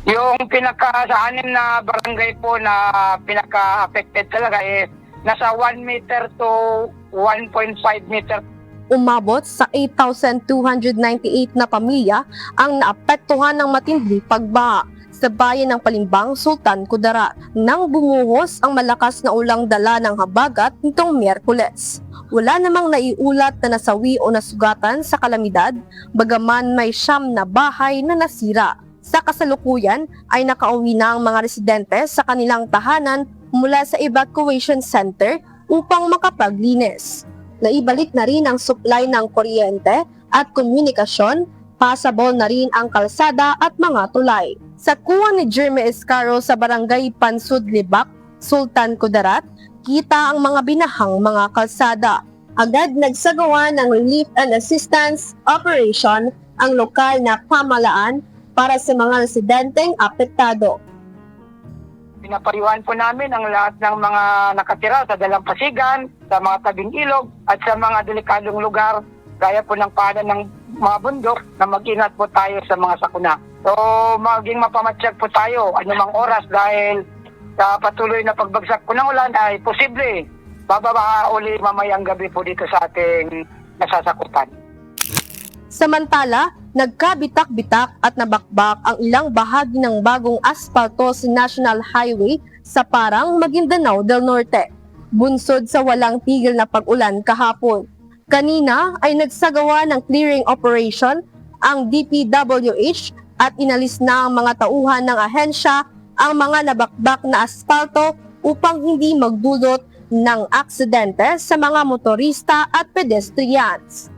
Yung sa anim na barangay po na pinaka-affected talaga nasa 1 meter to 1.5 meter. Umabot sa 8,298 na pamilya ang naapektuhan ng matinding pagbaha sa bayan ng Palimbang, Sultan Kudarat nang bumuhos ang malakas na ulang dala ng habagat nitong Miyerkules. Wala namang naiulat na nasawi o nasugatan sa kalamidad, bagaman may 9 na bahay na nasira. Sa kasalukuyan ay nakauwi na ang mga residente sa kanilang tahanan mula sa evacuation center upang makapaglinis. Naibalik na rin ang supply ng kuryente at komunikasyon, passable na rin ang kalsada at mga tulay. Sa kuha ni Jeremy Escaro sa barangay Pansud Libak, Sultan Kudarat, kita ang mga binahang mga kalsada. Agad nagsagawa ng relief and assistance operation ang lokal na pamahalaan para sa mga residenteng apektado. Pinapayuhan po namin ang lahat ng mga nakatira sa dalampasigan, sa mga tabing ilog at sa mga delikadong lugar gaya po ng paanan ng mga bundok na mag-ingat po tayo sa mga sakuna. So maging mapamatsyag po tayo anumang oras dahil sa patuloy na pagbagsak po ng ulan ay posible bababa uli mamayang gabi po dito sa ating nasasakupan. Samantala, nagkabitak-bitak at nabakbak ang ilang bahagi ng bagong asfalto sa National Highway sa Parang, Maguindanao del Norte, bunsod sa walang tigil na pag-ulan kahapon. Kanina ay nagsagawa ng clearing operation ang DPWH at inalis na ang mga tauhan ng ahensya ang mga nabakbak na asfalto upang hindi magdulot ng aksidente sa mga motorista at pedestrians.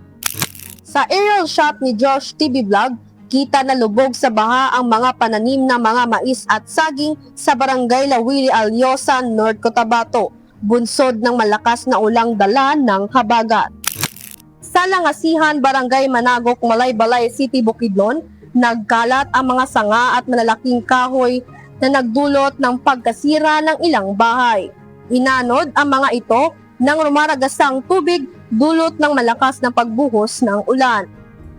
Sa aerial shot ni Josh TV Vlog, kita na lubog sa baha ang mga pananim na mga mais at saging sa barangay Lawili Alyosa, North Cotabato, bunsod ng malakas na ulang dala ng habagat. Sa Langasihan, barangay Managok, Malaybalay City, Bukidnon, nagkalat ang mga sanga at malalaking kahoy na nagdulot ng pagkasira ng ilang bahay. Inanod ang mga ito nang rumaragasang tubig dulot ng malakas na pagbuhos ng ulan.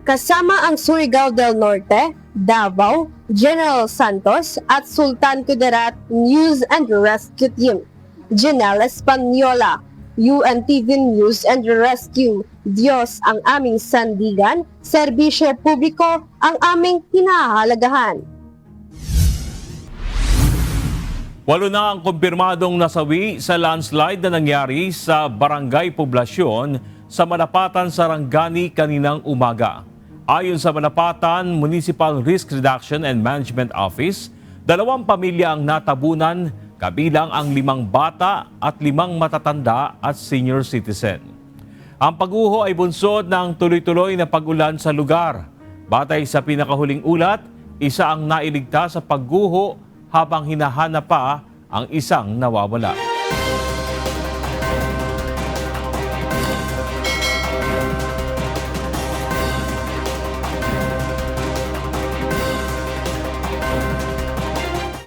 Kasama ang Surigao del Norte, Davao, General Santos at Sultan Kudarat News and Rescue Team. Janelle Española, UNTV News and Rescue. Diyos ang aming sandigan, serbisyo publiko ang aming hinahalagahan. 8 na ang kumpirmadong nasawi sa landslide na nangyari sa Barangay Poblasyon sa Manapatan, Sarangani kaninang umaga. Ayon sa Manapatan Municipal Risk Reduction and Management Office, 2 pamilya ang natabunan, kabilang ang 5 bata at 5 matatanda at senior citizen. Ang pagguho ay bunsod ng tuloy-tuloy na pag-ulan sa lugar. Batay sa pinakahuling ulat, isa ang nailigtas sa pagguho habang hinahanap pa ang isang nawawala.